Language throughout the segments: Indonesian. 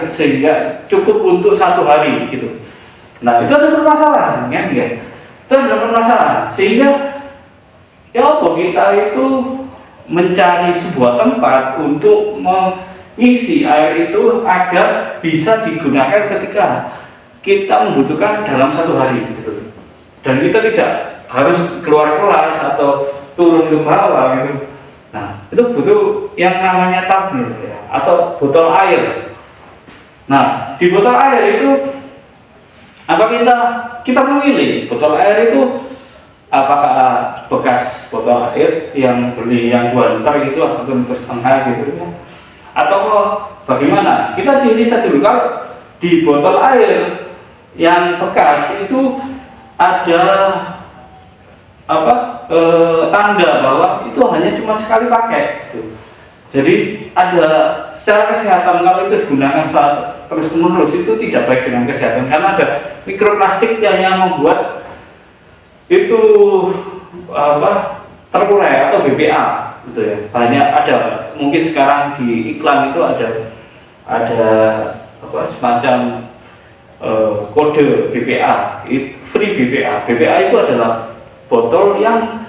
sehingga cukup untuk 1 hari gitu. Nah itu ada permasalahan kan ya, itu ada permasalahan sehingga ya apa kita itu mencari sebuah tempat untuk mengisi air itu agar bisa digunakan ketika kita membutuhkan dalam 1 hari gitu. Dan kita tidak harus keluar kelas atau turun ke bawah gitu. Nah itu butuh yang namanya tumbler ya, atau botol air. Nah di botol air itu apa kita memilih botol air itu apakah bekas botol air yang beli yang 2 liter gitu atau 1,5 liter gitu ya, atau bagaimana? Kita riset dulu. Kalau di botol air yang bekas itu ada tanda bahwa itu hanya cuma sekali pakai gitu. Jadi ada secara kesehatan kalau itu digunakan terus menerus itu tidak baik dengan kesehatan karena ada mikroplastik yang membuat itu terurai atau BPA gitu ya. Banyak ada, mungkin sekarang di iklan itu ada semacam kode BPA, free BPA. BPA itu adalah botol yang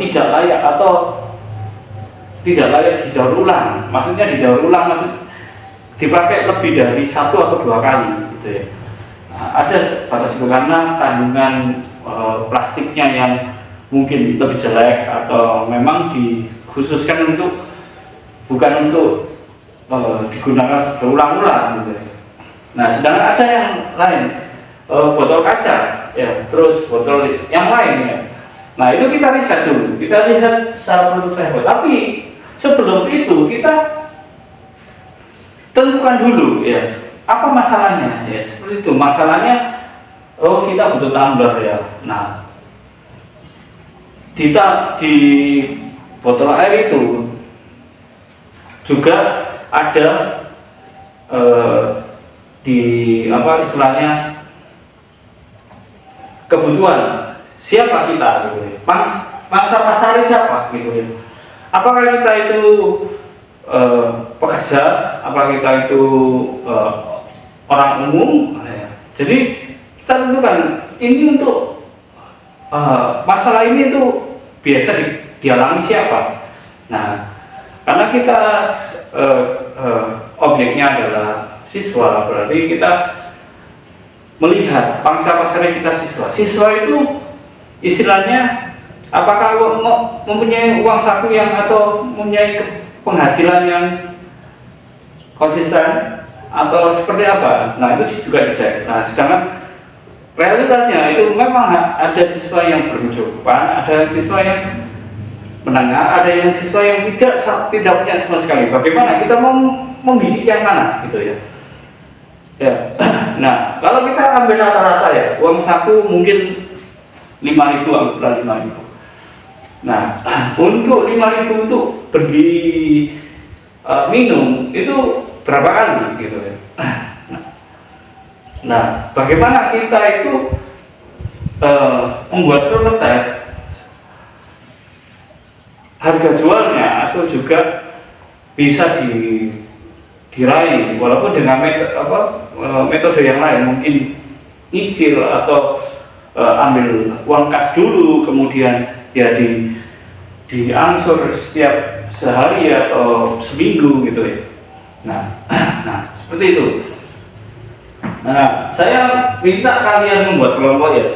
tidak layak atau tidak layak didaur ulang. Maksudnya didaur ulang dipakai lebih dari 1 atau 2 kali gitu ya. Nah, ada pada karena kandungan plastiknya yang mungkin lebih jelek atau memang dikhususkan bukan untuk digunakan berulang-ulang gitu ya. Nah sedangkan ada yang lain botol kaca ya, terus botol yang lain ya. Nah itu kita riset dulu, kita lihat secara produk. Tapi sebelum itu kita tentukan dulu ya apa masalahnya ya, seperti itu masalahnya. Kita butuh tumbler ya. Nah di botol air itu juga ada istilahnya kebutuhan siapa kita gitu ya, pangsa pasar siapa gitu ya. Apakah kita itu pekerja, apakah kita itu orang umum ya. Jadi kita tentukan ini untuk masalah ini tuh biasa dialami siapa. Nah karena kita objeknya adalah siswa, berarti kita melihat pangsa pasarnya kita siswa. Siswa itu istilahnya apakah mempunyai uang saku atau mempunyai penghasilan yang konsisten atau seperti apa. Nah itu juga dicek. Nah sedangkan realitasnya itu memang ada siswa yang berkecukupan, ada siswa yang menengah, ada yang siswa yang tidak punya sama sekali. Bagaimana kita mau membidik yang mana gitu ya. Ya. Nah kalau kita ambil rata-rata ya, uang saku mungkin 5.000, anggaplah 5.000. Nah untuk 5.000 untuk beli minum itu berapa kali gitu ya. Nah bagaimana kita itu membuat prototipe harga jualnya atau juga bisa diraih walaupun dengan metode yang lain, mungkin nyicil atau ambil uang kas dulu kemudian ya diangsur setiap sehari atau seminggu gitu ya. Nah seperti itu. Nah saya minta kalian membuat kelompok ya,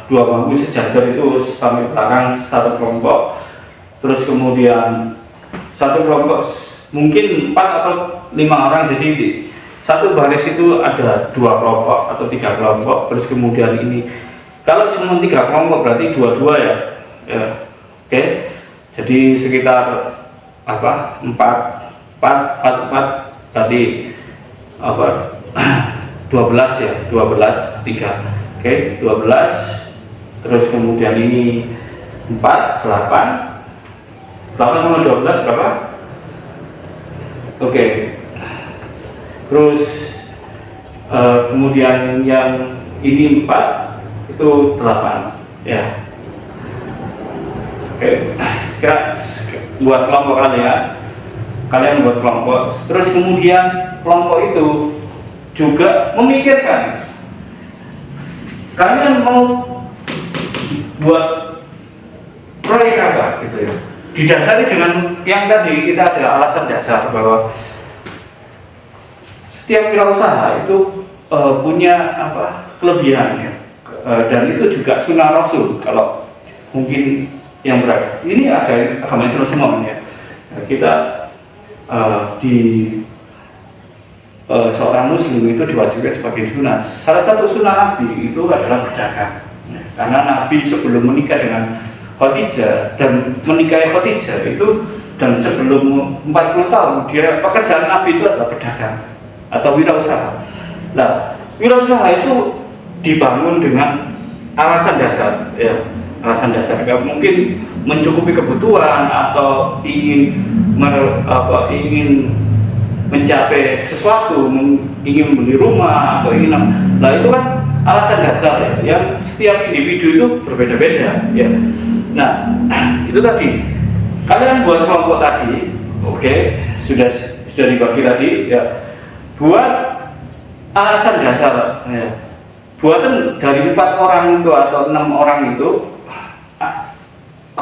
dua bangku sejajar itu sampai belakang satu kelompok, terus kemudian satu kelompok mungkin 4 atau 5 orang, jadi satu baris itu ada 2 kelompok atau 3 kelompok, terus kemudian ini kalau cuma 3 kelompok berarti 2-2 ya, oke. Jadi sekitar 4 tadi 12 ya, 12 3. Oke, 12. Terus kemudian ini 4 8 sama 12 berapa? Oke. Terus kemudian yang ini 4 itu 8 ya. Oke, buat kelompok kalian buat kelompok, terus kemudian kelompok itu juga memikirkan kalian mau buat proyek apa gitu ya. Didasari dengan yang tadi kita ada alasan dasar bahwa setiap wirausaha itu punya kelebihan ya. Dan itu juga sunnah Rasul. Kalau mungkin yang berat ini agama Islam semua ya. Kita di seorang muslim itu diwajibkan sebagai sunnah. Salah satu sunnah Nabi itu adalah berdagang. Karena Nabi sebelum menikah dengan Khadijah dan menikahi Khadijah itu, dan sebelum 40 tahun dia pekerjaan Nabi itu adalah berdagang atau wirausaha. Nah, wirausaha itu dibangun dengan alasan dasar ya, alasan dasar mungkin mencukupi kebutuhan atau ingin mencapai sesuatu, ingin membeli rumah atau ingin, nah itu kan alasan dasar ya, yang setiap individu itu berbeda-beda ya. Nah, itu tadi kalian buat kelompok tadi, oke, sudah dibagi tadi ya, buat alasan dasar ya. Buatan dari 4 orang itu atau 6 orang itu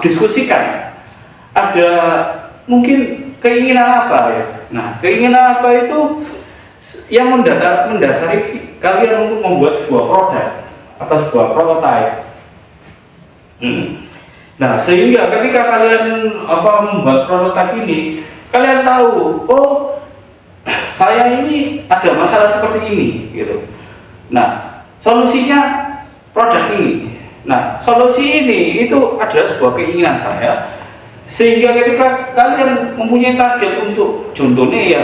diskusikan ada mungkin keinginan apa ya. Nah, keinginan apa itu yang mendasari kalian untuk membuat sebuah produk atau sebuah prototipe. Nah, sehingga ketika kalian membuat prototipe ini, kalian tahu, oh, saya ini ada masalah seperti ini gitu. Nah, solusinya produk ini. Nah, solusi ini itu adalah sebuah keinginan saya, sehingga ketika kalian mempunyai target untuk, contohnya ya,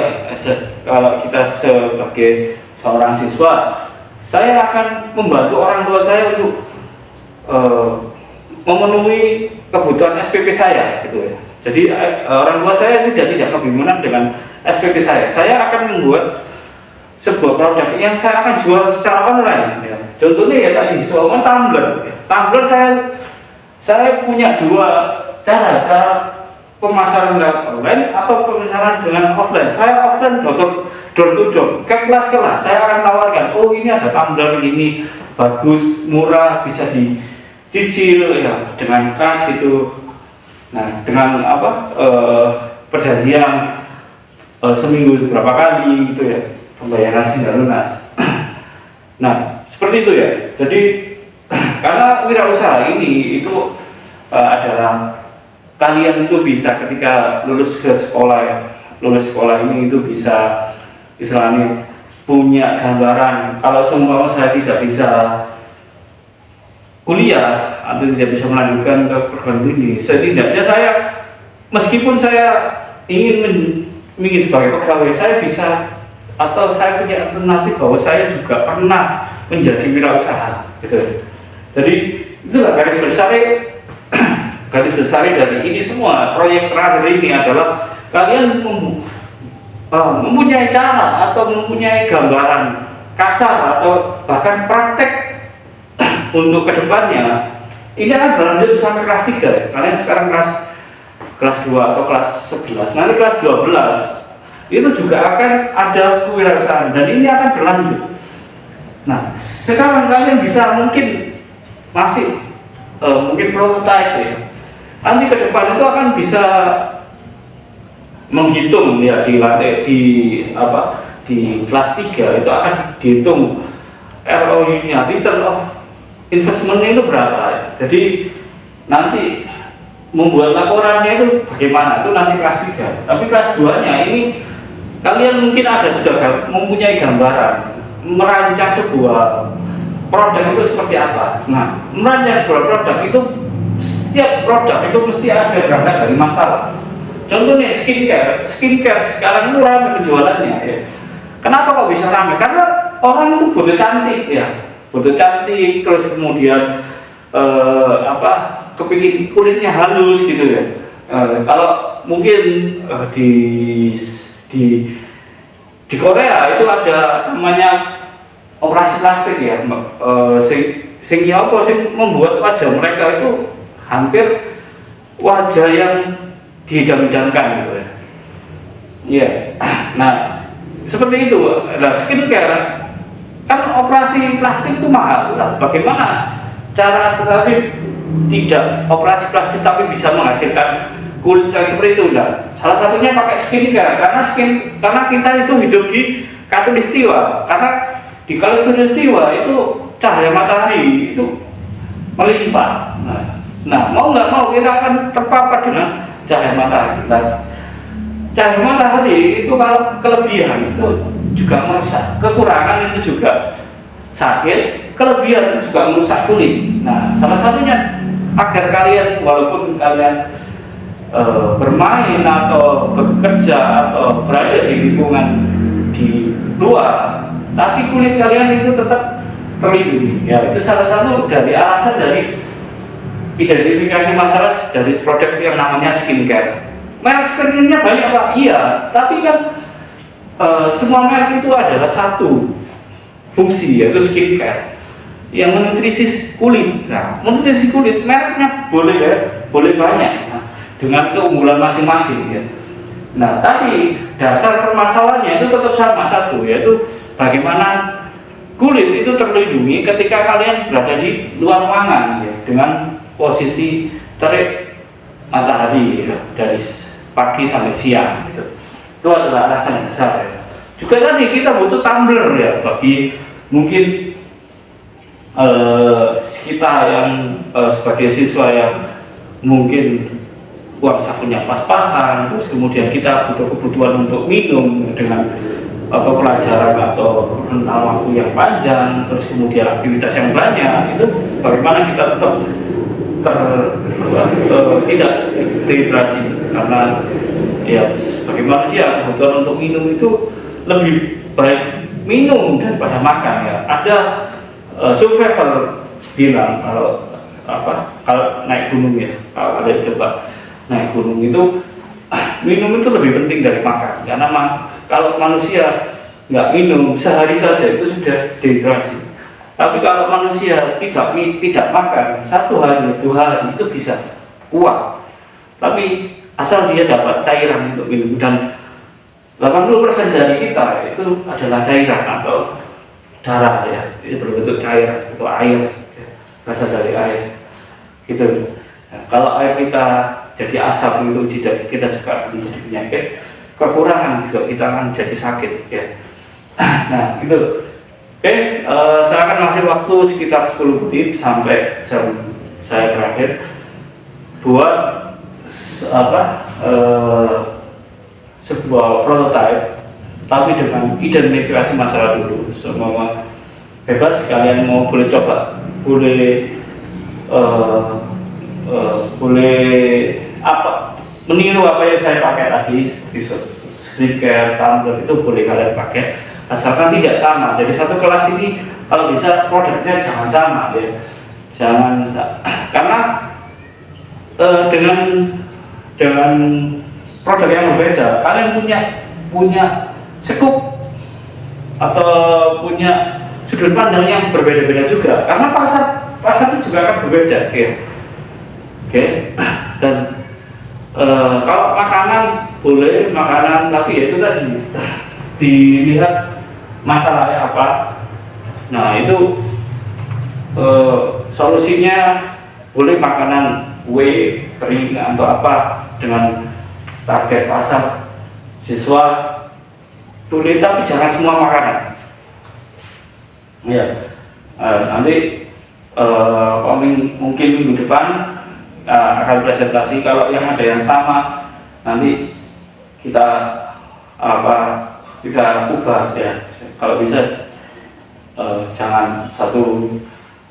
kalau kita sebagai seorang siswa, saya akan membantu orang tua saya untuk memenuhi kebutuhan SPP saya gitu ya. Jadi orang tua saya tidak kebingungan dengan SPP saya. Saya akan membuat sebuah produk yang saya akan jual secara online ya. Contohnya ya tadi soal tumbler ya. Tumbler saya punya 2 cara pemasaran online atau pemasaran dengan offline. Saya offline door to door ke kelas-kelas. Saya akan tawarkan, oh ini ada tumbler ini bagus, murah, bisa dicicil ya dengan kas itu. Nah, dengan perjanjian seminggu berapa kali gitu ya, pembayaran hingga lunas. Nah, seperti itu ya. Jadi karena wirausaha ini itu adalah kalian itu bisa ketika lulus sekolah ini itu bisa istilahnya punya gambaran. Kalau semua saya tidak bisa kuliah atau tidak bisa melanjutkan ke perguruan tinggi, setidaknya saya, meskipun saya ingin sebagai pegawai, saya bisa, atau saya punya alternatif bahwa saya juga pernah menjadi wirausaha gitu. Jadi itulah garis besar dari ini semua. Proyek terakhir ini adalah kalian mempunyai cara atau mempunyai gambaran kasar atau bahkan praktek untuk kedepannya. Ini akan berlanjut sampai kelas 3 ya. Kalian sekarang kelas 2 atau kelas 11, nanti kelas 12 itu juga akan ada kewirausahaan, dan ini akan berlanjut. Nah, sekarang kalian bisa mungkin masih mungkin prototipe ya. Nanti ke depan itu akan bisa menghitung ya di kelas 3 itu akan dihitung ROI-nya, return of investment-nya itu berapa. Jadi nanti membuat laporannya itu bagaimana, itu nanti kelas 3. Tapi kelas 2-nya ini kalian mungkin sudah mempunyai gambaran merancang sebuah produk itu seperti apa. Nah, merancang sebuah produk itu, setiap produk itu mesti ada berangkat dari masalah. Contohnya skincare sekarang itu ramai penjualannya ya. Kenapa kok bisa ramai? Karena orang itu butuh cantik ya, butuh cantik, terus kemudian kepingin kulitnya halus gitu ya. Kalau mungkin di Korea itu ada namanya operasi plastik ya, sing membuat wajah mereka itu hampir wajah yang diidam-idamkan gitu ya. Iya. Nah, seperti itu. Nah, skincare kan operasi plastik itu mahal. Nah, bagaimana cara tetapi tidak operasi plastik tapi bisa menghasilkan kulit yang seperti itu? Nah, salah satunya pakai skincare karena kita itu hidup di khatulistiwa. Karena di khatulistiwa itu cahaya matahari itu melimpah. Nah, mau nggak mau kita akan terpapar dengan cahaya matahari. Nah, cahaya matahari itu kalau kelebihan itu juga merusak, kekurangan itu juga sakit, kelebihan itu juga merusak kulit. Nah, salah satunya agar kalian walaupun kalian bermain atau bekerja atau berada di lingkungan di luar, tapi kulit kalian itu tetap terlindungi. Ya, itu salah satu dari alasan dari identifikasi masalah dari produk yang namanya skincare. Merek skincare banyak Pak, iya, tapi kan semua merek itu adalah satu fungsi, yaitu skincare yang menutrisi kulit. Nah, menutrisi kulit mereknya boleh banyak, nah, dengan keunggulan masing-masing ya. Nah, tapi dasar permasalahannya itu tetap sama satu, yaitu bagaimana kulit itu terlindungi ketika kalian berada di luar ruangan ya, dengan posisi terik matahari ya, dari pagi sampai siang gitu. Itu adalah alasan besar ya. Juga tadi kita butuh tumbler ya bagi mungkin kita yang sebagai siswa yang mungkin uang sakunya pas-pasan, terus kemudian kita butuh kebutuhan untuk minum dengan pelajaran atau rentang waktu yang panjang, terus kemudian aktivitas yang banyak, itu bagaimana kita tetap tidak dehidrasi, karena ya sebagai manusia kebutuhan untuk minum itu lebih baik minum daripada makan ya. Ada survivor bilang kalau naik gunung ya, kalau ada coba naik gunung itu minum itu lebih penting dari makan, karena kalau manusia nggak minum sehari saja itu sudah dehidrasi. Tapi kalau manusia tidak makan 1 hari 2 hari itu bisa kuat. Tapi asal dia dapat cairan untuk minum, dan 80% dari kita itu adalah cairan atau darah ya, itu berbentuk cairan atau air, berasal dari air gitu. Nah, kalau air kita jadi asam itu kita juga akan menjadi penyakit, kekurangan juga kita akan jadi sakit ya. Nah gitu. Oke, saya akan ngasih waktu sekitar 10 menit sampai jam saya berakhir buat sebuah prototipe, tapi dengan identifikasi masalah dulu. Semua bebas, kalian mau boleh coba, boleh meniru apa yang saya pakai tadi, skincare, tumbler itu boleh kalian pakai, asalkan tidak sama. Jadi satu kelas ini kalau bisa produknya jangan sama ya, karena dengan produk yang berbeda, kalian punya scope atau punya sudut pandang yang berbeda-beda juga, karena pasar itu juga akan berbeda ya. Oke. Dan kalau makanan boleh makanan, tapi ya itu tadi dilihat masalahnya apa. Nah itu solusinya boleh makanan kue kering atau apa dengan target pasar siswa boleh, tapi jangan semua makanan ya. Nanti mungkin minggu depan akan presentasi. Kalau yang ada yang sama nanti kita ubah ya. Kalau bisa jangan satu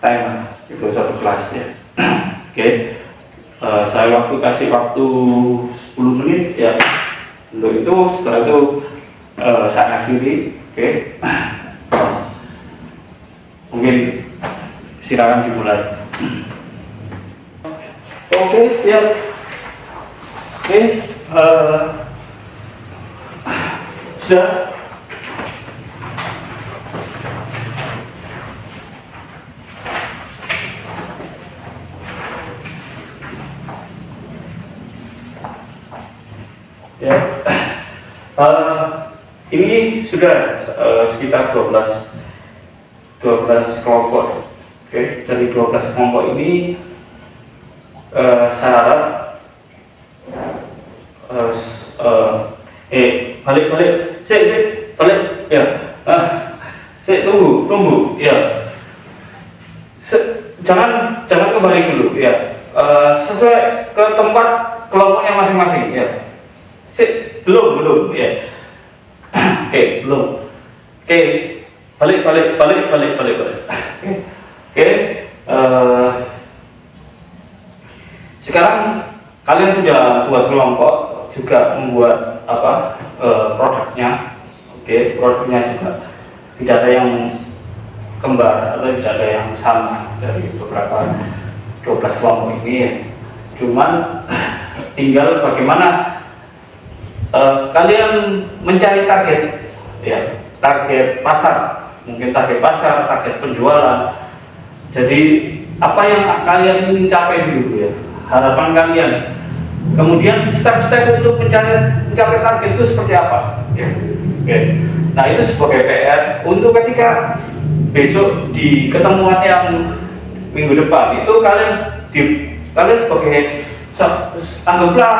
time itu satu kelas ya. Oke. Saya kasih waktu 10 menit ya untuk itu. Setelah itu saya akhiri. Oke. Mungkin silakan dimulai. Oke, siap. Oke, sudah. Ya. Ini sudah sekitar 12 kelompok. Oke, dari 12 kelompok ini saya harap balik balik ya. Tunggu ya. Jangan kembali dulu ya. Sesuai ke tempat kelompoknya masing-masing ya. Belum ya. Oke, belum. Oke, balik. Oke. Sekarang kalian sudah buat kelompok, juga membuat produknya. Oke, produknya juga tidak ada yang kembar atau tidak ada yang sama dari beberapa 12 kelompok ini ya. Cuman tinggal bagaimana kalian mencari target ya, target pasar, mungkin target pasar, target penjualan. Jadi apa yang kalian ingin capai dulu ya, harapan kalian. Kemudian step-step untuk mencapai target itu seperti apa ya. Oke. Nah, itu sebagai PR untuk ketika besok di ketemuan yang minggu depan itu kalian sebagai anggaplah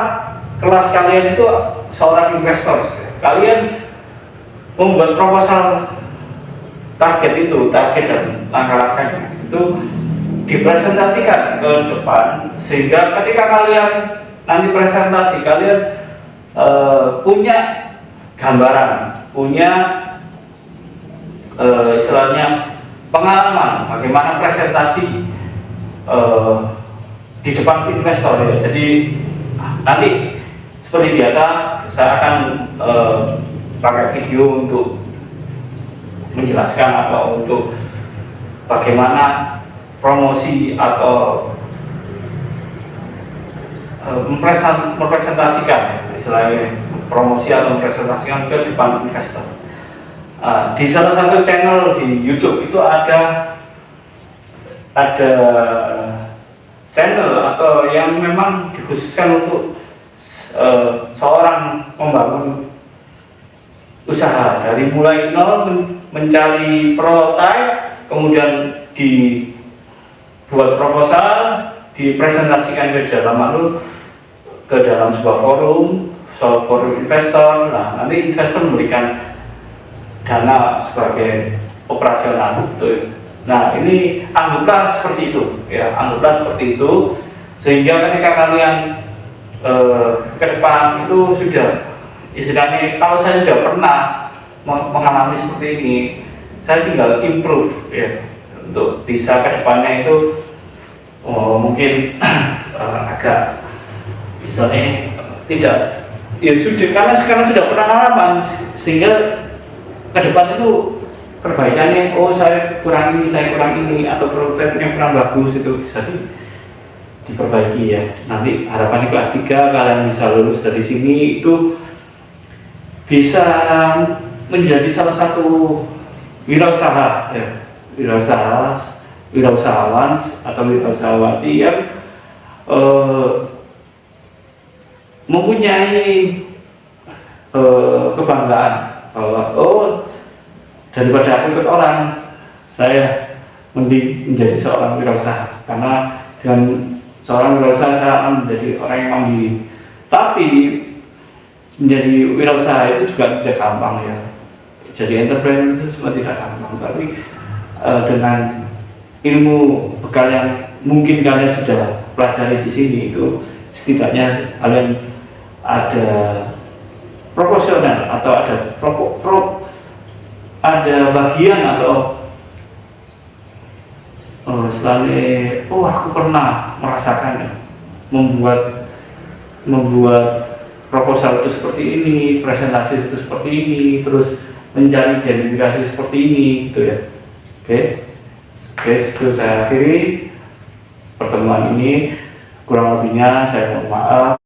kelas kalian itu seorang investor. Kalian membuat proposal target dan langkah-langkahnya itu dipresentasikan ke depan, sehingga ketika kalian nanti presentasi kalian punya gambaran, punya istilahnya pengalaman bagaimana presentasi di depan investor ya. Jadi nanti seperti biasa saya akan pakai video untuk menjelaskan atau untuk bagaimana promosi atau mempresentasikan, istilahnya promosi atau mempresentasikan ke depan investor. Di salah satu channel di YouTube itu ada channel atau yang memang dikhususkan untuk seorang membangun usaha dari mulai nol, mencari prototipe, kemudian dibuat proposal, dipresentasikan ke dalam sebuah forum investor. Nah, nanti investor memberikan dana sebagai operasional gitu. Nah, ini anggaplah seperti itu ya, sehingga ketika kalian ke depan itu sudah istilahnya, kalau saya sudah pernah mengalami seperti ini, saya tinggal improve ya, untuk bisa ke depannya itu mungkin agak istilahnya tidak ya, sudah karena sekarang sudah pengalaman, sehingga ke depan itu perbaikannya, saya kurang ini atau prototipenya kurang bagus, itu bisa diperbaiki ya. Nanti harapannya kelas 3 kalian bisa lulus dari sini itu bisa menjadi salah satu wirausaha ya, wirausahawan atau wirausahawati yang mempunyai kebanggaan bahwa daripada aku ikut orang, saya mending menjadi seorang wirausaha, karena dengan seorang wirausaha saya akan menjadi orang yang mandiri. Tapi menjadi wirausaha itu juga tidak gampang ya. Jadi entrepreneur itu semua tidak gampang, tapi dengan ilmu bekal yang mungkin kalian sudah pelajari di sini, itu setidaknya kalian ada proporsional atau ada bagian atau selalu aku pernah merasakan membuat proposal itu seperti ini, presentasi itu seperti ini, terus mencari identifikasi seperti ini gitu ya. Oke, itu saya akhiri pertemuan ini. Kurang lebihnya saya mohon maaf.